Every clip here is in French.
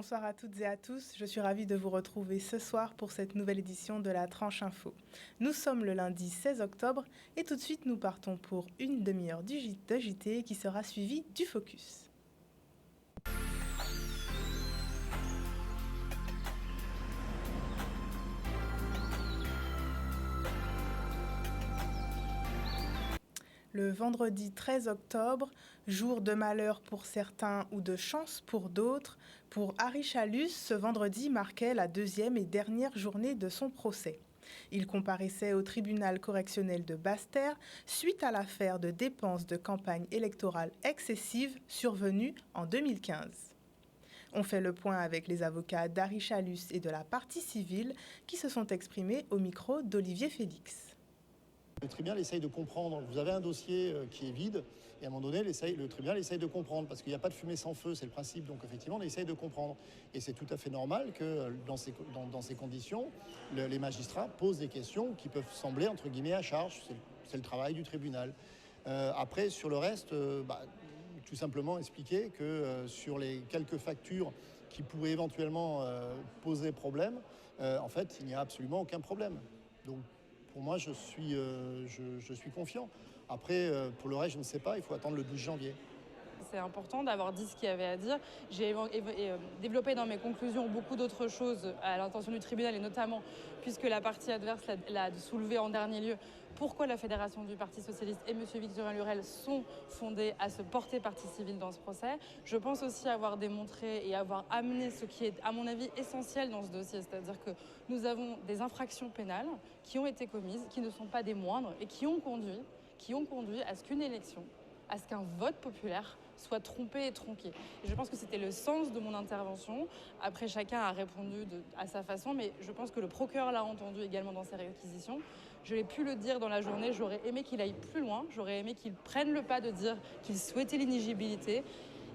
Bonsoir à toutes et à tous, je suis ravie de vous retrouver ce soir pour cette nouvelle édition de la Tranche Info. Nous sommes le lundi 16 octobre et tout de suite nous partons pour une demi-heure de JT qui sera suivie du Focus. Le vendredi 13 octobre, jour de malheur pour certains ou de chance pour d'autres, pour Harry Chalus, ce vendredi marquait la deuxième et dernière journée de son procès. Il comparaissait au tribunal correctionnel de Basse-Terre suite à l'affaire de dépenses de campagne électorale excessives survenue en 2015. On fait le point avec les avocats d'Harry Chalus et de la partie civile qui se sont exprimés au micro d'Olivier Félix. Le tribunal essaye de comprendre. Vous avez un dossier qui est vide et à un moment donné, le tribunal essaye de comprendre parce qu'il n'y a pas de fumée sans feu, c'est le principe. Donc effectivement, on essaye de comprendre. Et c'est tout à fait normal que dans ces conditions, les magistrats posent des questions qui peuvent sembler entre guillemets à charge. C'est le travail du tribunal. Après, sur le reste, tout simplement expliquer que sur les quelques factures qui pourraient éventuellement poser problème, en fait, il n'y a absolument aucun problème. Donc, pour moi, je suis confiant. Après, pour le reste, je ne sais pas, il faut attendre le 12 janvier. C'est important d'avoir dit ce qu'il y avait à dire. J'ai développé dans mes conclusions beaucoup d'autres choses à l'intention du tribunal, et notamment, puisque la partie adverse l'a soulevé en dernier lieu, pourquoi la Fédération du Parti Socialiste et M. Victorin Lurel sont fondés à se porter partie civile dans ce procès. Je pense aussi avoir démontré et avoir amené ce qui est, à mon avis, essentiel dans ce dossier, c'est-à-dire que nous avons des infractions pénales qui ont été commises, qui ne sont pas des moindres et qui ont conduit à ce qu'une élection, à ce qu'un vote populaire soit trompé et tronqué. Et je pense que c'était le sens de mon intervention. Après, chacun a répondu à sa façon, mais je pense que le procureur l'a entendu également dans ses réquisitions. Je l'ai pu le dire dans la journée, j'aurais aimé qu'il aille plus loin, j'aurais aimé qu'il prenne le pas de dire qu'il souhaitait l'inéligibilité.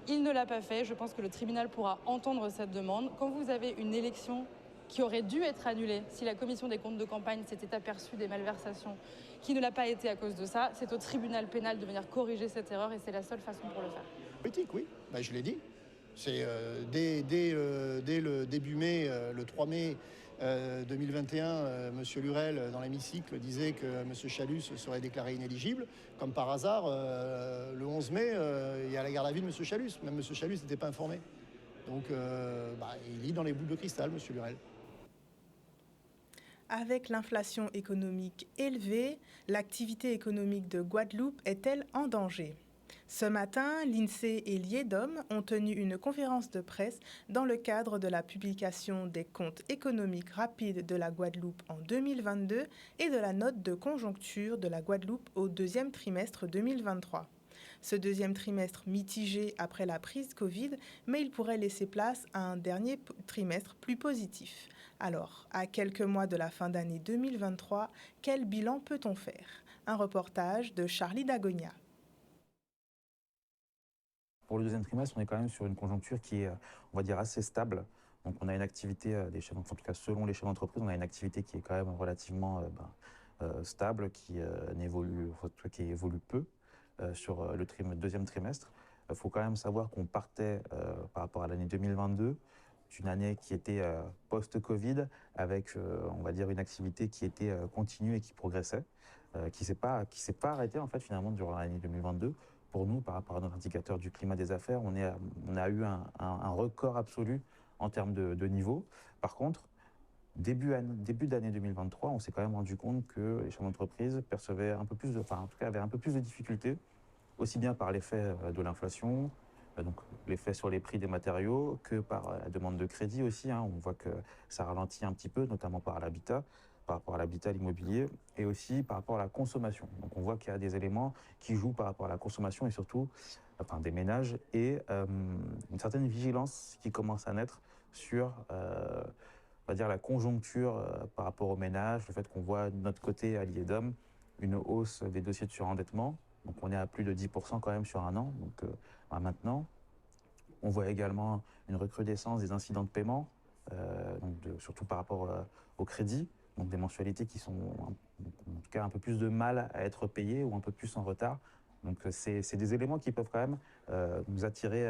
Il ne l'a pas fait, je pense que le tribunal pourra entendre cette demande. Quand vous avez une élection qui aurait dû être annulée si la commission des comptes de campagne s'était aperçue des malversations, qui ne l'a pas été à cause de ça, c'est au tribunal pénal de venir corriger cette erreur et c'est la seule façon pour le faire. Politique, oui, je l'ai dit. C'est dès le début mai, le 3 mai 2021, M. Lurel, dans l'hémicycle, disait que M. Chalus serait déclaré inéligible. Comme par hasard, le 11 mai, il y a la garde à vue de M. Chalus. Même M. Chalus n'était pas informé. Donc, il lit dans les boules de cristal, M. Lurel. Avec l'inflation économique élevée, l'activité économique de Guadeloupe est-elle en danger ? Ce matin, l'INSEE et l'IEDOM ont tenu une conférence de presse dans le cadre de la publication des comptes économiques rapides de la Guadeloupe en 2022 et de la note de conjoncture de la Guadeloupe au deuxième trimestre 2023. Ce deuxième trimestre mitigé après la prise Covid, mais il pourrait laisser place à un dernier trimestre plus positif. Alors, à quelques mois de la fin d'année 2023, quel bilan peut-on faire ? Un reportage de Charlie Dagonia. Pour le deuxième trimestre, on est quand même sur une conjoncture qui est, on va dire, assez stable. Donc on a une activité des chefs, en tout cas selon les chefs d'entreprise, on a une activité qui est quand même relativement stable, qui évolue peu sur le deuxième trimestre. Il faut quand même savoir qu'on partait par rapport à l'année 2022 d'une année qui était post-Covid avec, on va dire, une activité qui était continue et qui progressait, qui s'est pas arrêtée en fait finalement durant l'année 2022. Pour nous, par rapport à notre indicateur du climat des affaires, on a eu un record absolu en termes de niveau. Par contre, début d'année 2023, on s'est quand même rendu compte que les chefs d'entreprise percevaient un peu plus avaient un peu plus de difficultés, aussi bien par l'effet de l'inflation, donc l'effet sur les prix des matériaux, que par la demande de crédit aussi. On voit que ça ralentit un petit peu, notamment par rapport à l'habitat, l'immobilier, et aussi par rapport à la consommation. Donc on voit qu'il y a des éléments qui jouent par rapport à la consommation et surtout des ménages, et une certaine vigilance qui commence à naître sur on va dire la conjoncture par rapport aux ménages, le fait qu'on voit de notre côté à l'IEDOM une hausse des dossiers de surendettement. Donc on est à plus de 10% quand même sur un an. Donc maintenant, on voit également une recrudescence des incidents de paiement, surtout par rapport au crédit. Donc des mensualités qui sont en tout cas un peu plus de mal à être payées ou un peu plus en retard. Donc c'est des éléments qui peuvent quand même nous attirer,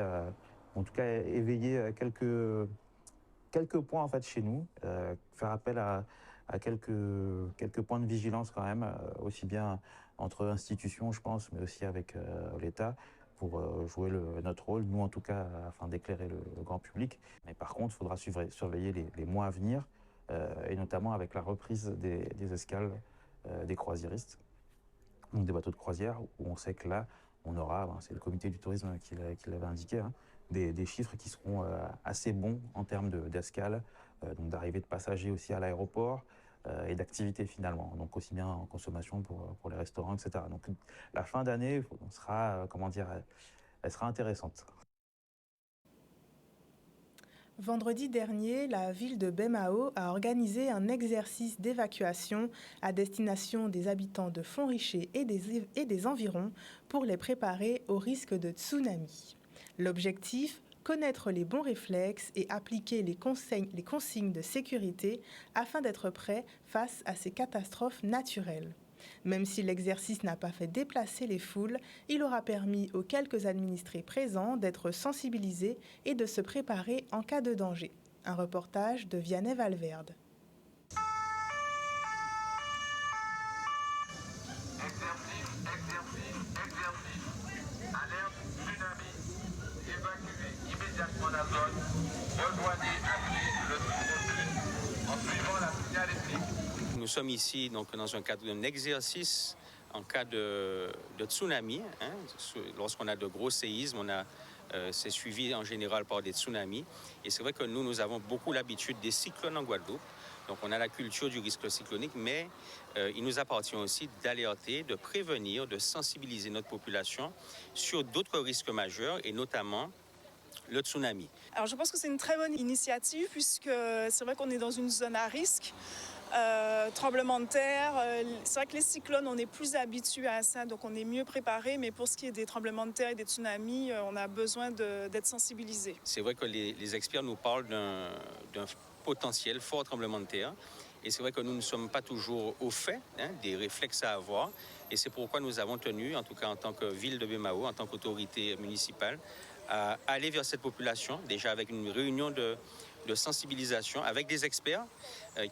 en tout cas éveiller quelques quelques points en fait chez nous, faire appel à quelques points de vigilance quand même, aussi bien entre institutions, je pense, mais aussi avec l'État, pour jouer notre rôle, nous en tout cas, afin d'éclairer le grand public. Mais par contre, il faudra surveiller les mois à venir, et notamment avec la reprise des escales des croisiéristes, donc des bateaux de croisière, où on sait que là, on aura, c'est le comité du tourisme qui l'avait indiqué, hein, des chiffres qui seront assez bons en termes d'escale, donc d'arrivée de passagers aussi à l'aéroport, et d'activité finalement, donc aussi bien en consommation pour les restaurants, etc. Donc la fin d'année sera, elle sera intéressante. Vendredi dernier, la ville de Baie-Mahault a organisé un exercice d'évacuation à destination des habitants de Fontricher et des environs pour les préparer au risque de tsunami. L'objectif, connaître les bons réflexes et appliquer les consignes de sécurité afin d'être prêt face à ces catastrophes naturelles. Même si l'exercice n'a pas fait déplacer les foules, il aura permis aux quelques administrés présents d'être sensibilisés et de se préparer en cas de danger. Un reportage de Vianney Valverde. Alerte tsunami. Évacuez immédiatement la zone. Rejoignez à pied le secours en suivant la signal électrique. Nous sommes ici donc, dans un cadre d'un exercice en cas de tsunami. Lorsqu'on a de gros séismes, c'est suivi en général par des tsunamis. Et c'est vrai que nous avons beaucoup l'habitude des cyclones en Guadeloupe. Donc on a la culture du risque cyclonique, mais il nous appartient aussi d'alerter, de prévenir, de sensibiliser notre population sur d'autres risques majeurs et notamment le tsunami. Alors je pense que c'est une très bonne initiative puisque c'est vrai qu'on est dans une zone à risque. Tremblement de terre, c'est vrai que les cyclones, on est plus habitué à ça, donc on est mieux préparé, mais pour ce qui est des tremblements de terre et des tsunamis, on a besoin d'être sensibilisé. C'est vrai que les experts nous parlent d'un potentiel fort tremblement de terre, et c'est vrai que nous ne sommes pas toujours au fait des réflexes à avoir, et c'est pourquoi nous avons tenu, en tout cas en tant que ville de Baie-Mahault, en tant qu'autorité municipale, à aller vers cette population, déjà avec une réunion de sensibilisation avec des experts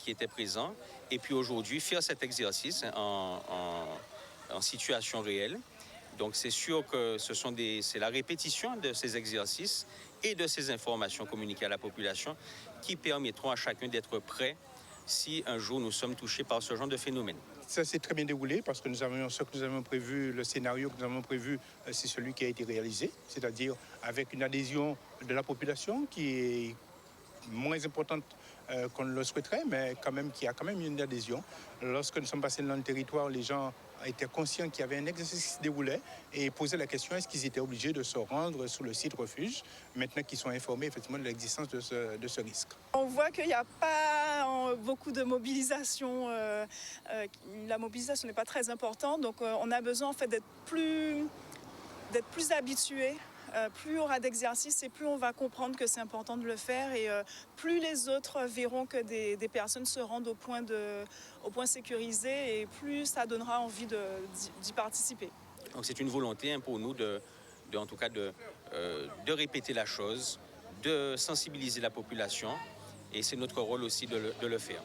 qui étaient présents, et puis aujourd'hui faire cet exercice en situation réelle. Donc c'est sûr que c'est la répétition de ces exercices et de ces informations communiquées à la population qui permettront à chacun d'être prêt si un jour nous sommes touchés par ce genre de phénomène. Ça s'est très bien déroulé parce que ce que nous avons prévu, le scénario que nous avons prévu, c'est celui qui a été réalisé, c'est-à-dire avec une adhésion de la population qui est moins importante qu'on le souhaiterait, mais qui a quand même une adhésion. Lorsque nous sommes passés dans le territoire, les gens étaient conscients qu'il y avait un exercice qui se déroulait et posaient la question est-ce qu'ils étaient obligés de se rendre sur le site refuge, maintenant qu'ils sont informés effectivement de l'existence de ce risque. On voit qu'il n'y a pas beaucoup de mobilisation, la mobilisation n'est pas très importante, donc on a besoin en fait d'être plus habitué. Plus il y aura d'exercices et plus on va comprendre que c'est important de le faire et plus les autres verront que des personnes se rendent au point sécurisé et plus ça donnera envie d'y participer. Donc c'est une volonté pour nous de répéter la chose, de sensibiliser la population et c'est notre rôle aussi de le faire.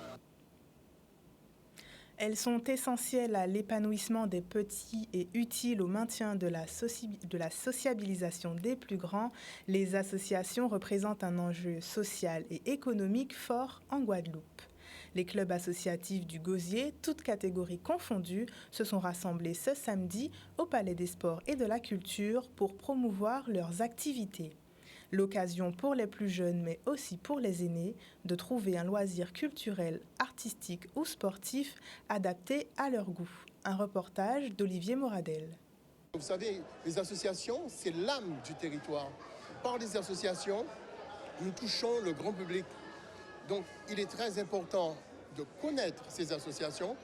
Elles sont essentielles à l'épanouissement des petits et utiles au maintien de la sociabilisation des plus grands. Les associations représentent un enjeu social et économique fort en Guadeloupe. Les clubs associatifs du Gosier, toutes catégories confondues, se sont rassemblés ce samedi au Palais des Sports et de la Culture pour promouvoir leurs activités. L'occasion pour les plus jeunes, mais aussi pour les aînés, de trouver un loisir culturel, artistique ou sportif adapté à leur goût. Un reportage d'Olivier Moradel. Vous savez, les associations, c'est l'âme du territoire. Par les associations, nous touchons le grand public. Donc, il est très important de connaître ces associations,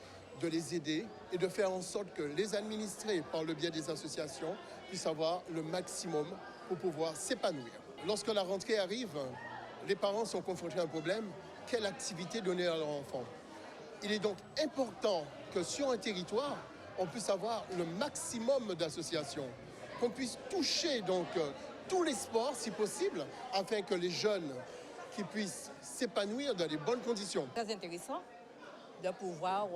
de les aider et de faire en sorte que les administrés, par le biais des associations, puissent avoir le maximum pour pouvoir s'épanouir. Lorsque la rentrée arrive, les parents sont confrontés à un problème. Quelle activité donner à leur enfant? Il est donc important que sur un territoire, on puisse avoir le maximum d'associations, qu'on puisse toucher donc tous les sports si possible, afin que les jeunes qu'ils puissent s'épanouir dans les bonnes conditions. Très intéressant de pouvoir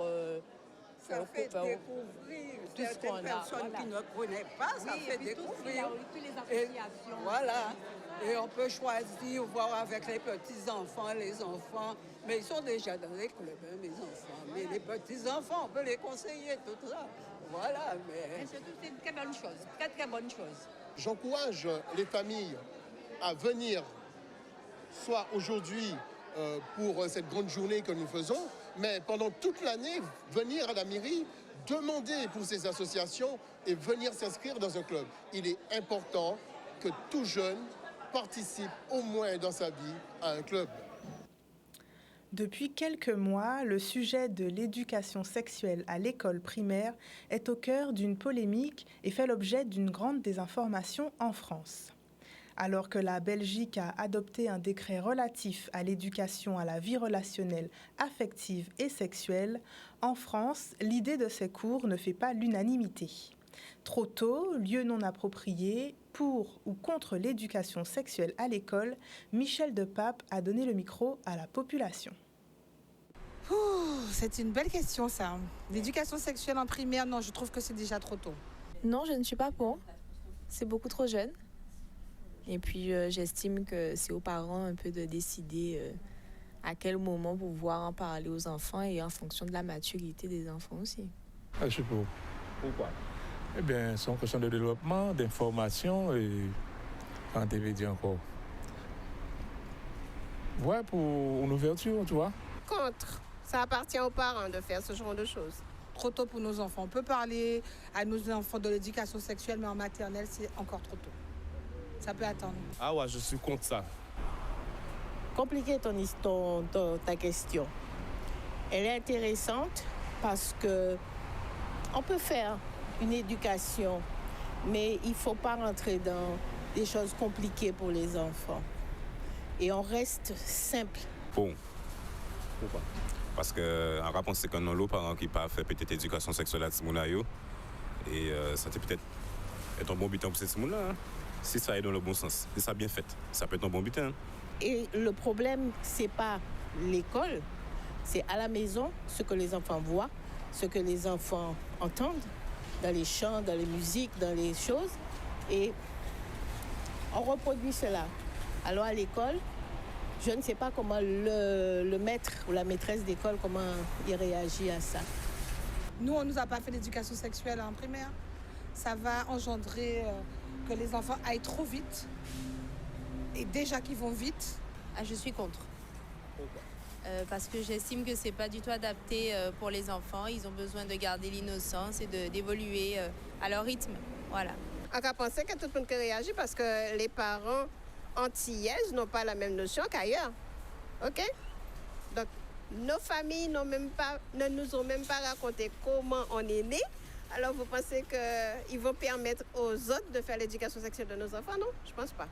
ça fait découvrir certaines personnes qui ne connaissent pas, ça fait découvrir. Toutes les associations. Voilà. Et on peut choisir, voir avec les petits-enfants, les enfants. Mais ils sont déjà dans les clubs, hein, les enfants. Mais les petits-enfants, on peut les conseiller, tout ça. Voilà, mais... surtout, c'est une très bonne chose, très très bonne chose. J'encourage les familles à venir, soit aujourd'hui pour cette grande journée que nous faisons, mais pendant toute l'année, venir à la mairie, demander pour ces associations et venir s'inscrire dans un club. Il est important que tout jeune participe au moins dans sa vie à un club. Depuis quelques mois, le sujet de l'éducation sexuelle à l'école primaire est au cœur d'une polémique et fait l'objet d'une grande désinformation en France. Alors que la Belgique a adopté un décret relatif à l'éducation à la vie relationnelle, affective et sexuelle, en France, l'idée de ces cours ne fait pas l'unanimité. Trop tôt, lieu non approprié, pour ou contre l'éducation sexuelle à l'école, Michel Depape a donné le micro à la population. C'est une belle question ça. L'éducation sexuelle en primaire, non, je trouve que c'est déjà trop tôt. Non, je ne suis pas pour. C'est beaucoup trop jeune. Et puis j'estime que c'est aux parents un peu de décider à quel moment pouvoir en parler aux enfants et en fonction de la maturité des enfants aussi. Je suis pour. Pourquoi? Eh bien, c'est une question de développement, d'information et quand tu dire encore. Ouais, pour une ouverture, tu vois. Contre. Ça appartient aux parents de faire ce genre de choses. Trop tôt pour nos enfants. On peut parler à nos enfants de l'éducation sexuelle, mais en maternelle, c'est encore trop tôt. Ça peut attendre. Ah ouais, je suis contre ça. Compliqué ta question. Elle est intéressante parce que on peut faire une éducation, mais il ne faut pas rentrer dans des choses compliquées pour les enfants. Et on reste simple. Bon. Pourquoi? Parce que en réponse, c'est qu'on a l'autre parent qui n'a pas fait peut-être éducation sexuelle à Timonayo. Et ça peut peut-être être un bon butin pour ces Timouna. Hein? Si ça est dans le bon sens, si ça bien fait, ça peut être un bon butin. Et le problème, ce n'est pas l'école, c'est à la maison ce que les enfants voient, ce que les enfants entendent, dans les chants, dans les musiques, dans les choses. Et on reproduit cela. Alors à l'école, je ne sais pas comment le maître ou la maîtresse d'école, comment il réagit à ça. Nous, on ne nous a pas fait d'éducation sexuelle en primaire. Ça va engendrer que les enfants aillent trop vite. Et déjà qu'ils vont vite. Je suis contre. Pourquoi? Parce que j'estime que c'est pas du tout adapté pour les enfants. Ils ont besoin de garder l'innocence et d'évoluer à leur rythme. Voilà. On va penser que tout le monde peut réagir parce que les parents antillaises n'ont pas la même notion qu'ailleurs. OK? Donc, nos familles ne nous ont même pas raconté comment on est né. Alors, vous pensez qu'ils vont permettre aux autres de faire l'éducation sexuelle de nos enfants? Non, je pense pas.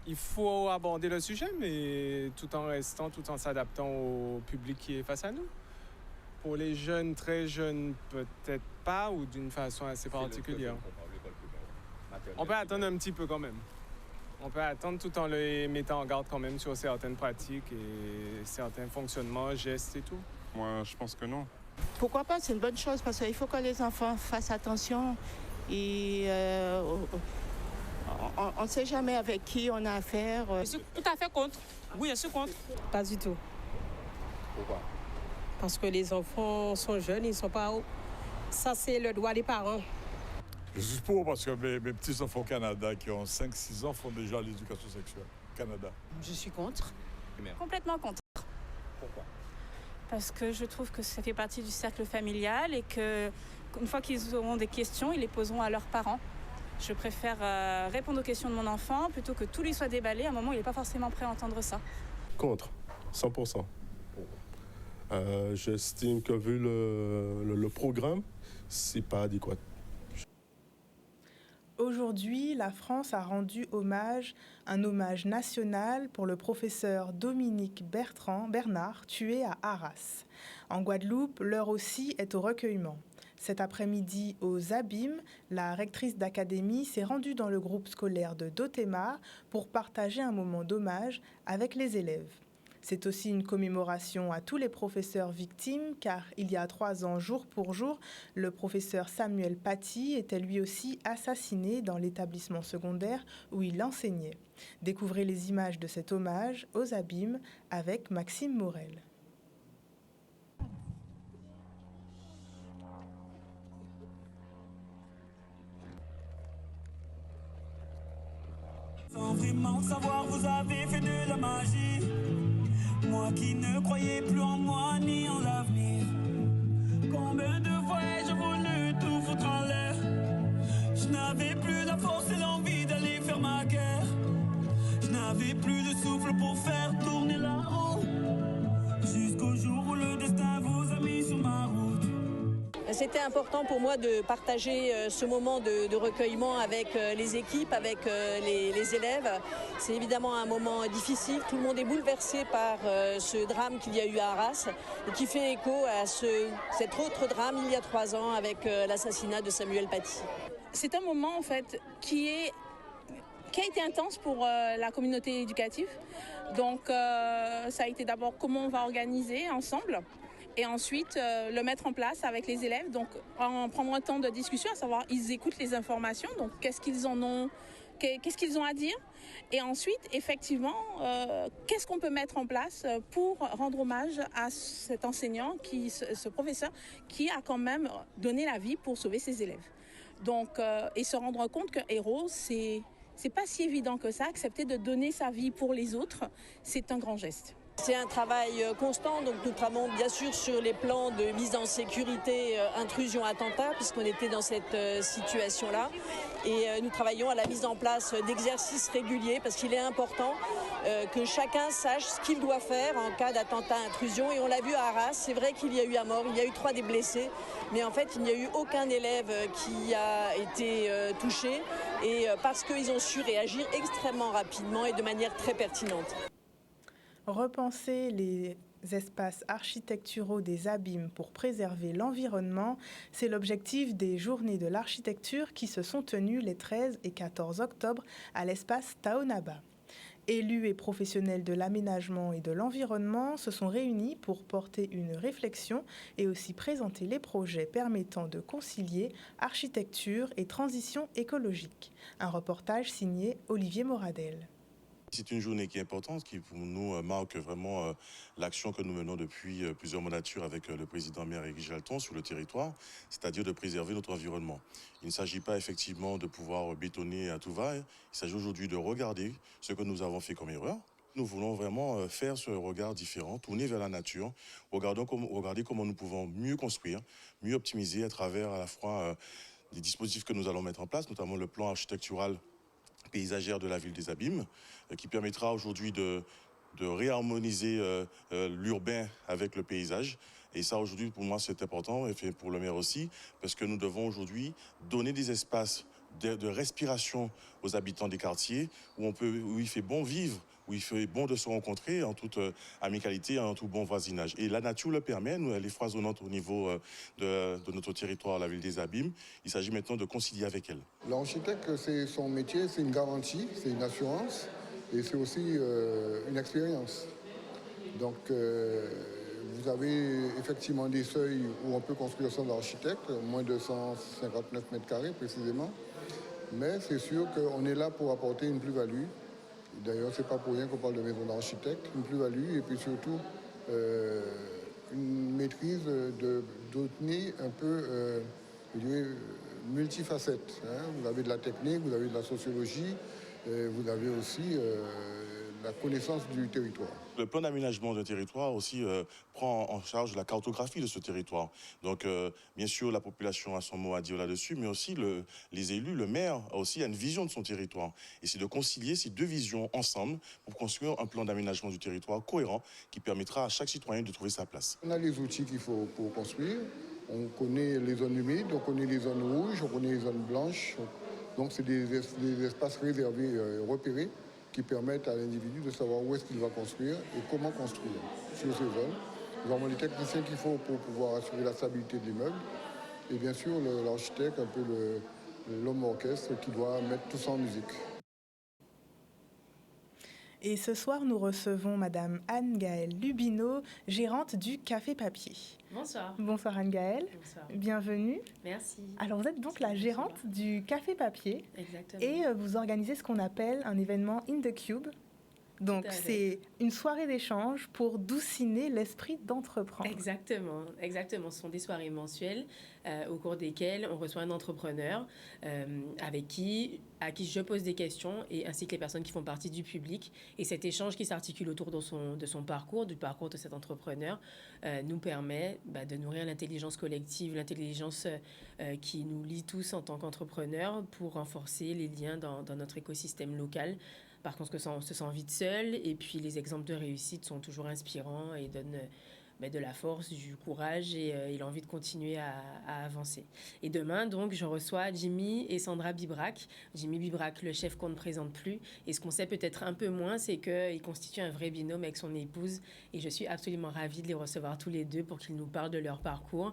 Il faut aborder le sujet, mais tout en s'adaptant au public qui est face à nous. Pour les jeunes, très jeunes, peut-être pas, ou d'une façon assez particulière. On peut attendre un petit peu quand même. On peut attendre tout en les mettant en garde quand même sur certaines pratiques et certains fonctionnements, gestes et tout. Moi, je pense que non. Pourquoi pas? C'est une bonne chose parce qu'il faut que les enfants fassent attention et on ne sait jamais avec qui on a affaire. Je suis tout à fait contre. Oui, je suis contre. Pas du tout. Pourquoi? Parce que les enfants sont jeunes, ils ne sont pas... Ça, c'est le droit des parents. Je suis pour parce que mes petits-enfants au Canada qui ont 5-6 ans font déjà l'éducation sexuelle. Canada. Je suis contre. Complètement contre. Pourquoi? Parce que je trouve que ça fait partie du cercle familial et qu'une fois qu'ils auront des questions, ils les poseront à leurs parents. Je préfère répondre aux questions de mon enfant plutôt que tout lui soit déballé à un moment où il n'est pas forcément prêt à entendre ça. Contre, 100%. J'estime que vu le programme, c'est pas adéquat. Aujourd'hui, la France a rendu un hommage national pour le professeur Dominique Bernard, tué à Arras. En Guadeloupe, l'heure aussi est au recueillement. Cet après-midi, aux Abîmes, la rectrice d'académie s'est rendue dans le groupe scolaire de Dotéma pour partager un moment d'hommage avec les élèves. C'est aussi une commémoration à tous les professeurs victimes, car il y a 3 ans, jour pour jour, le professeur Samuel Paty était lui aussi assassiné dans l'établissement secondaire où il enseignait. Découvrez les images de cet hommage aux Abîmes avec Maxime Morel. Sans vraiment savoir, vous avez fait de la magie. Moi qui ne croyais plus en moi ni en l'avenir. Combien de fois ai-je voulu tout foutre en l'air? Je n'avais plus la force et l'envie d'aller faire ma guerre. Je n'avais plus de souffle pour faire tourner la roue. Jusqu'au jour où le destin vous a mis sur ma route. C'était important pour moi de partager ce moment de recueillement avec les équipes, avec les élèves. C'est évidemment un moment difficile. Tout le monde est bouleversé par ce drame qu'il y a eu à Arras et qui fait écho à cet autre drame il y a 3 ans avec l'assassinat de Samuel Paty. C'est un moment en fait qui a été intense pour la communauté éducative. Donc ça a été d'abord comment on va organiser ensemble. Et ensuite, le mettre en place avec les élèves, donc en prendre un temps de discussion, à savoir, ils écoutent les informations, donc qu'est-ce qu'ils ont à dire. Et ensuite, effectivement, qu'est-ce qu'on peut mettre en place pour rendre hommage à cet enseignant, ce professeur, qui a quand même donné la vie pour sauver ses élèves. Donc, et se rendre compte qu'un héros, c'est pas si évident que ça. Accepter de donner sa vie pour les autres, c'est un grand geste. C'est un travail constant, donc nous travaillons bien sûr sur les plans de mise en sécurité, intrusion, attentat, puisqu'on était dans cette situation-là. Et nous travaillons à la mise en place d'exercices réguliers, parce qu'il est important que chacun sache ce qu'il doit faire en cas d'attentat, intrusion. Et on l'a vu à Arras, c'est vrai qu'il y a eu un mort, il y a eu 3 des blessés, mais en fait il n'y a eu aucun élève qui a été touché, et parce qu'ils ont su réagir extrêmement rapidement et de manière très pertinente. Repenser les espaces architecturaux des Abîmes pour préserver l'environnement, c'est l'objectif des Journées de l'architecture qui se sont tenues les 13 et 14 octobre à l'espace Taonaba. Élus et professionnels de l'aménagement et de l'environnement se sont réunis pour porter une réflexion et aussi présenter les projets permettant de concilier architecture et transition écologique. Un reportage signé Olivier Moradel. C'est une journée qui est importante, qui pour nous marque vraiment l'action que nous menons depuis plusieurs mandatures avec le président maire Éric Jalton sur le territoire, c'est-à-dire de préserver notre environnement. Il ne s'agit pas effectivement de pouvoir bétonner à tout va, il s'agit aujourd'hui de regarder ce que nous avons fait comme erreur. Nous voulons vraiment faire ce regard différent, tourner vers la nature, regarder comment nous pouvons mieux construire, mieux optimiser à travers à la fois des dispositifs que nous allons mettre en place, notamment le plan architectural paysagère de la ville des Abîmes, qui permettra aujourd'hui de réharmoniser l'urbain avec le paysage. Et ça, aujourd'hui, pour moi, c'est important, et pour le maire aussi, parce que nous devons aujourd'hui donner des espaces de respiration aux habitants des quartiers, où il fait bon vivre, où il fait bon de se rencontrer en toute amicalité, en tout bon voisinage. Et la nature le permet, elle est foisonnante au niveau de notre territoire, la ville des Abîmes. Il s'agit maintenant de concilier avec elle. L'architecte, c'est son métier, c'est une garantie, c'est une assurance, et c'est aussi une expérience. Donc, vous avez effectivement des seuils où on peut construire sans architecte, moins de 159 mètres carrés précisément. Mais c'est sûr qu'on est là pour apporter une plus-value. D'ailleurs, c'est pas pour rien qu'on parle de maison d'architecte, une plus-value et puis surtout une maîtrise de donner un peu, je dirais, multifacette. Vous avez de la technique, vous avez de la sociologie, vous avez aussi la connaissance du territoire. Le plan d'aménagement d'un territoire aussi prend en charge la cartographie de ce territoire. Donc, bien sûr, la population a son mot à dire là-dessus, mais aussi les élus, le maire a une vision de son territoire. Et c'est de concilier ces deux visions ensemble pour construire un plan d'aménagement du territoire cohérent qui permettra à chaque citoyen de trouver sa place. On a les outils qu'il faut pour construire. On connaît les zones humides, on connaît les zones rouges, on connaît les zones blanches. Donc, c'est des espaces réservés, repérés, qui permettent à l'individu de savoir où est-ce qu'il va construire et comment construire sur ces zones. Nous avons les techniciens qu'il faut pour pouvoir assurer la stabilité de l'immeuble. et bien sûr l'architecte, un peu l'homme orchestre qui doit mettre tout ça en musique. Et ce soir, nous recevons Madame Anne-Gaëlle Lubino, gérante du Café Papier. Bonsoir. Bonsoir Anne-Gaëlle. Bonsoir. Bienvenue. Merci. Alors vous êtes donc la gérante du Café Papier. Exactement. Et vous organisez ce qu'on appelle un événement In the Cube. Donc c'est une soirée d'échange pour douciner l'esprit d'entreprendre. Exactement, exactement. Ce sont des soirées mensuelles au cours desquelles on reçoit un entrepreneur à qui je pose des questions, et ainsi que les personnes qui font partie du public. Et cet échange qui s'articule autour de son parcours, du parcours de cet entrepreneur, nous permet de nourrir l'intelligence collective, l'intelligence qui nous lie tous en tant qu'entrepreneurs pour renforcer les liens dans notre écosystème local. Par contre, on se sent vite seul, et puis les exemples de réussite sont toujours inspirants et donnent de la force, du courage et l'envie de continuer à avancer. Et demain, donc, je reçois Jimmy et Sandra Bibrac. Jimmy Bibrac, le chef qu'on ne présente plus. Et ce qu'on sait peut-être un peu moins, c'est qu'il constitue un vrai binôme avec son épouse. Et je suis absolument ravie de les recevoir tous les deux pour qu'ils nous parlent de leur parcours,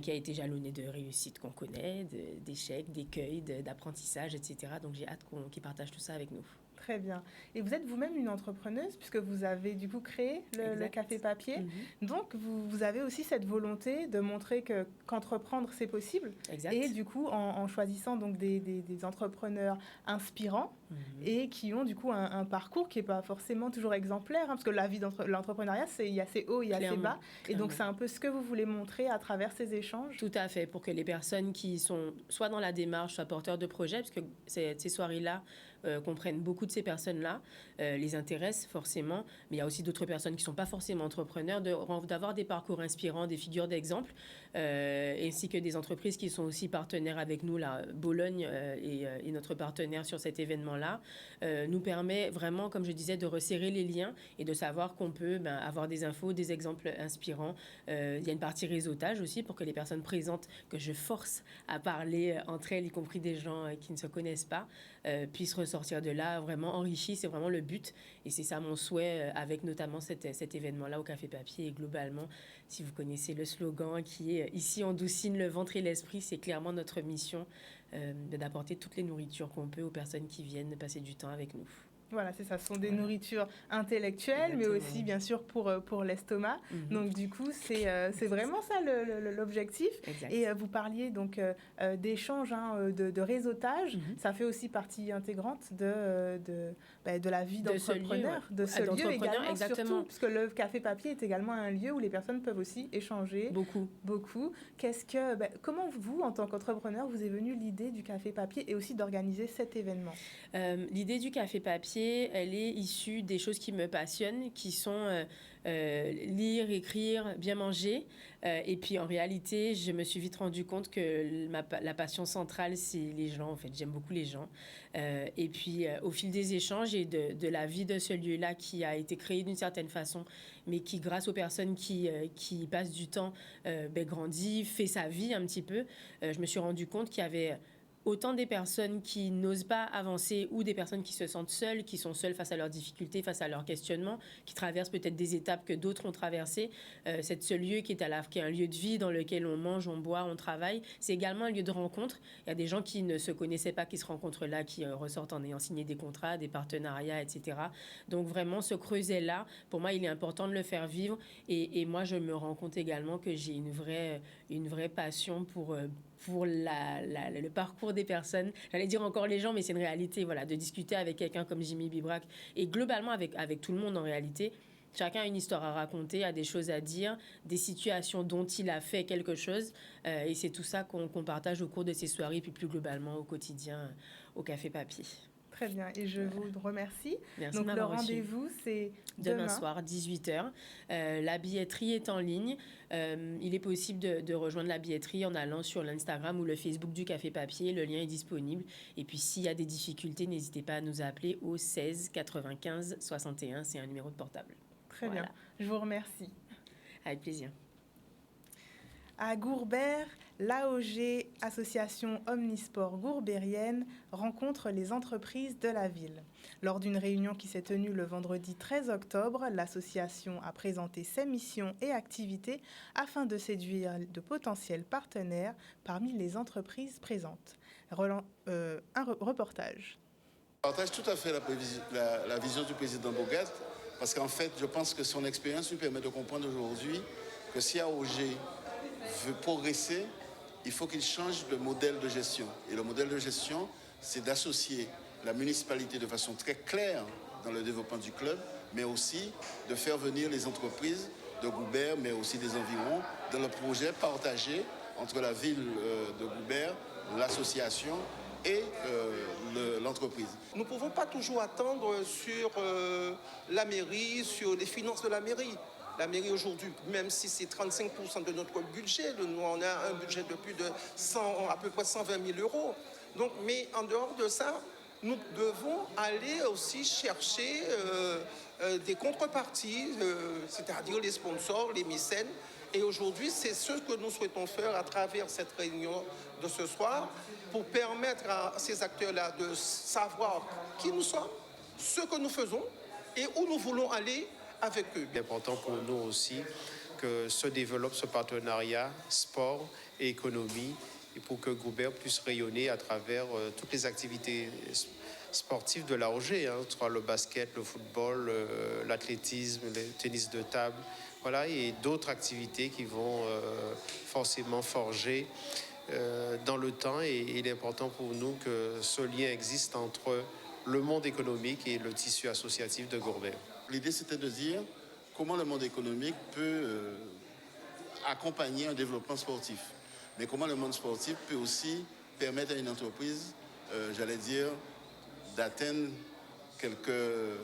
qui a été jalonné de réussites qu'on connaît, d'échecs, d'écueils, d'apprentissage, etc. Donc, j'ai hâte qu'ils partagent tout ça avec nous. Très bien. Et vous êtes vous-même une entrepreneuse, puisque vous avez du coup créé le Café Papier. Donc, vous avez aussi cette volonté de montrer qu'entreprendre, c'est possible. Exact. Et du coup, en choisissant donc des entrepreneurs inspirants et qui ont du coup un parcours qui n'est pas forcément toujours exemplaire, parce que la vie de l'entrepreneuriat, il y a ses hauts, il y a ses bas. Et donc, c'est un peu ce que vous voulez montrer à travers ces échanges. Tout à fait, pour que les personnes qui sont soit dans la démarche, soit porteurs de projets, parce que ces soirées-là comprennent beaucoup de ces personnes-là, les intéressent forcément, mais il y a aussi d'autres personnes qui ne sont pas forcément entrepreneurs, d'avoir des parcours inspirants, des figures d'exemple, ainsi que des entreprises qui sont aussi partenaires avec nous. Là, Bologne est notre partenaire sur cet événement-là, nous permet vraiment, comme je disais, de resserrer les liens et de savoir qu'on peut avoir des infos, des exemples inspirants. Il y a une partie réseautage aussi pour que les personnes présentes, que je force à parler entre elles, y compris des gens qui ne se connaissent pas, puissent ressortir de là vraiment enrichis. C'est vraiment le but, et c'est ça mon souhait avec notamment cet événement-là au Café Papier. Et globalement, si vous connaissez le slogan qui est « Ici on doucine le ventre et l'esprit », c'est clairement notre mission d'apporter toutes les nourritures qu'on peut aux personnes qui viennent passer du temps avec nous. Voilà, c'est ça. Ce sont des nourritures intellectuelles, mais aussi, bien sûr, pour l'estomac. Donc, du coup, c'est vraiment ça l'objectif. Exact. Et vous parliez donc d'échanges, de réseautage. Ça fait aussi partie intégrante de la vie d'entrepreneur, de ce lieu également, exactement. Surtout, puisque le Café Papier est également un lieu où les personnes peuvent aussi échanger. Beaucoup. Comment vous, en tant qu'entrepreneur, vous est venue l'idée du Café Papier et aussi d'organiser cet événement? L'idée du Café Papier, elle est issue des choses qui me passionnent, qui sont lire, écrire, bien manger. Et puis, en réalité, je me suis vite rendu compte que la passion centrale, c'est les gens. En fait, j'aime beaucoup les gens. Et puis, au fil des échanges et de la vie de ce lieu-là qui a été créé d'une certaine façon, mais qui, grâce aux personnes qui passent du temps, grandit, fait sa vie un petit peu, je me suis rendu compte qu'il y avait autant des personnes qui n'osent pas avancer ou des personnes qui se sentent seules, qui sont seules face à leurs difficultés, face à leurs questionnements, qui traversent peut-être des étapes que d'autres ont traversées. Ce lieu qui est un lieu de vie dans lequel on mange, on boit, on travaille, c'est également un lieu de rencontre. Il y a des gens qui ne se connaissaient pas, qui se rencontrent là, qui ressortent en ayant signé des contrats, des partenariats, etc. Donc vraiment, ce creuset-là, pour moi, il est important de le faire vivre. Et moi, je me rends compte également que j'ai une vraie passion pour le parcours des personnes. J'allais dire encore les gens, mais c'est une réalité, voilà, de discuter avec quelqu'un comme Jimmy Bibrac et globalement avec tout le monde en réalité. Chacun a une histoire à raconter, a des choses à dire, des situations dont il a fait quelque chose. Et c'est tout ça qu'on partage au cours de ces soirées, puis plus globalement au quotidien au Café Papier. Très bien, et je vous remercie. Merci. Donc le rendez-vous, c'est demain soir, 18h. La billetterie est en ligne. Il est possible de rejoindre la billetterie en allant sur l'Instagram ou le Facebook du Café Papier. Le lien est disponible. Et puis, s'il y a des difficultés, n'hésitez pas à nous appeler au 16 95 61. C'est un numéro de portable. Très bien. Je vous remercie. Avec plaisir. À Gourbert, L'AOG, Association Omnisport Gourbérienne, rencontre les entreprises de la ville. Lors d'une réunion qui s'est tenue le vendredi 13 octobre, l'association a présenté ses missions et activités afin de séduire de potentiels partenaires parmi les entreprises présentes. Un reportage. Je partage tout à fait la vision du président Bogat, parce qu'en fait, je pense que son expérience lui permet de comprendre aujourd'hui que si AOG veut progresser, il faut qu'il change de modèle de gestion. Et le modèle de gestion, c'est d'associer la municipalité de façon très claire dans le développement du club, mais aussi de faire venir les entreprises de Goubert, mais aussi des environs, dans le projet partagé entre la ville de Goubert, l'association et l'entreprise. Nous ne pouvons pas toujours attendre sur la mairie, sur les finances de la mairie. La mairie aujourd'hui, même si c'est 35% de notre budget, nous on a un budget de plus de à peu près 120 000 euros. Donc, mais en dehors de ça, nous devons aller aussi chercher des contreparties, c'est-à-dire les sponsors, les mécènes. Et aujourd'hui, c'est ce que nous souhaitons faire à travers cette réunion de ce soir pour permettre à ces acteurs-là de savoir qui nous sommes, ce que nous faisons et où nous voulons aller avec eux. C'est important pour nous aussi que se développe ce partenariat sport et économie et pour que Goubert puisse rayonner à travers toutes les activités sportives de l'AOG, soit le basket, le football, l'athlétisme, le tennis de table, voilà, et d'autres activités qui vont forcément forger dans le temps. Et il est important pour nous que ce lien existe entre le monde économique et le tissu associatif de Goubert. L'idée, c'était de dire comment le monde économique peut accompagner un développement sportif. Mais comment le monde sportif peut aussi permettre à une entreprise, j'allais dire, d'atteindre quelques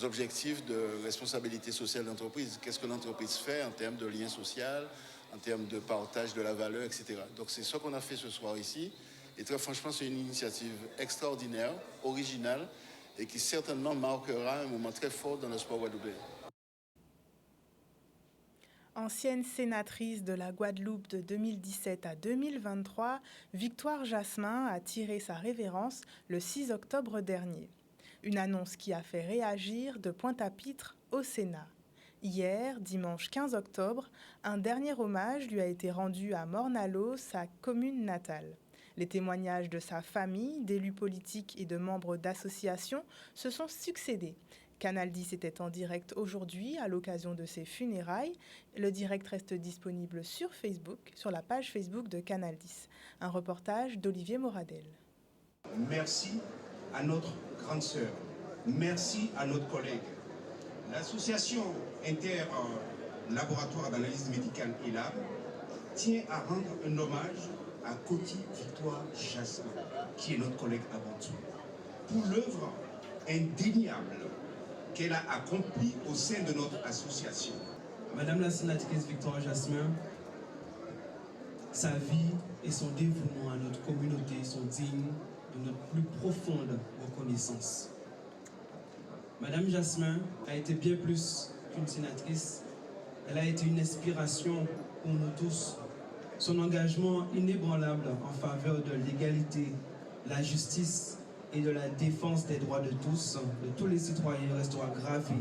objectifs de responsabilité sociale d'entreprise. Qu'est-ce que l'entreprise fait en termes de lien social, en termes de partage de la valeur, etc. Donc c'est ce qu'on a fait ce soir ici. Et très franchement, c'est une initiative extraordinaire, originale, et qui certainement marquera un moment très fort dans le sport guadeloupéen. Ancienne sénatrice de la Guadeloupe de 2017 à 2023, Victoire Jasmin a tiré sa révérence le 6 octobre dernier. Une annonce qui a fait réagir de Pointe-à-Pitre au Sénat. Hier, dimanche 15 octobre, un dernier hommage lui a été rendu à Morne-à-l'Eau, sa commune natale. Les témoignages de sa famille, d'élus politiques et de membres d'associations se sont succédés. Canal 10 était en direct aujourd'hui à l'occasion de ses funérailles. Le direct reste disponible sur Facebook, sur la page Facebook de Canal 10. Un reportage d'Olivier Moradel. Merci à notre grande sœur. Merci à notre collègue. L'association Inter-Laboratoire d'analyse médicale ELAB tient à rendre un hommage à Coty Victoire Jasmin, qui est notre collègue avant tout, pour l'œuvre indéniable qu'elle a accomplie au sein de notre association. Madame la sénatrice Victoire Jasmin, sa vie et son dévouement à notre communauté sont dignes de notre plus profonde reconnaissance. Madame Jasmin a été bien plus qu'une sénatrice, elle a été une inspiration pour nous tous. Son engagement inébranlable en faveur de l'égalité, la justice et de la défense des droits de tous les citoyens, restera gravé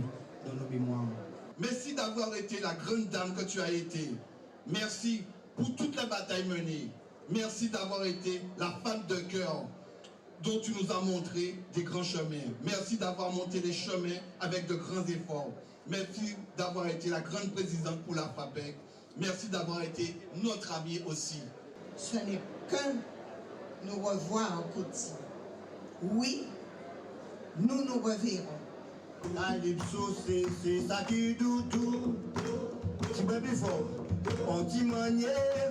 dans nos mémoires. Merci d'avoir été la grande dame que tu as été. Merci pour toute la bataille menée. Merci d'avoir été la femme de cœur dont tu nous as montré des grands chemins. Merci d'avoir monté les chemins avec de grands efforts. Merci d'avoir été la grande présidente pour la FAPEC. Merci d'avoir été notre ami aussi. Ce n'est qu'un nous revoir en Coty. Oui, nous nous reverrons. Alypso, c'est ça qui doudou. Tu peux plus fort. On t'y manière,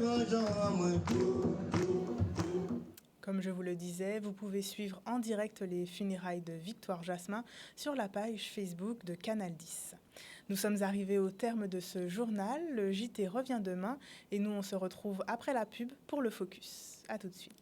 Comme je vous le disais, vous pouvez suivre en direct les funérailles de Victoire Jasmin sur la page Facebook de Canal 10. Nous sommes arrivés au terme de ce journal. Le JT revient demain et nous, on se retrouve après la pub pour le Focus. À tout de suite.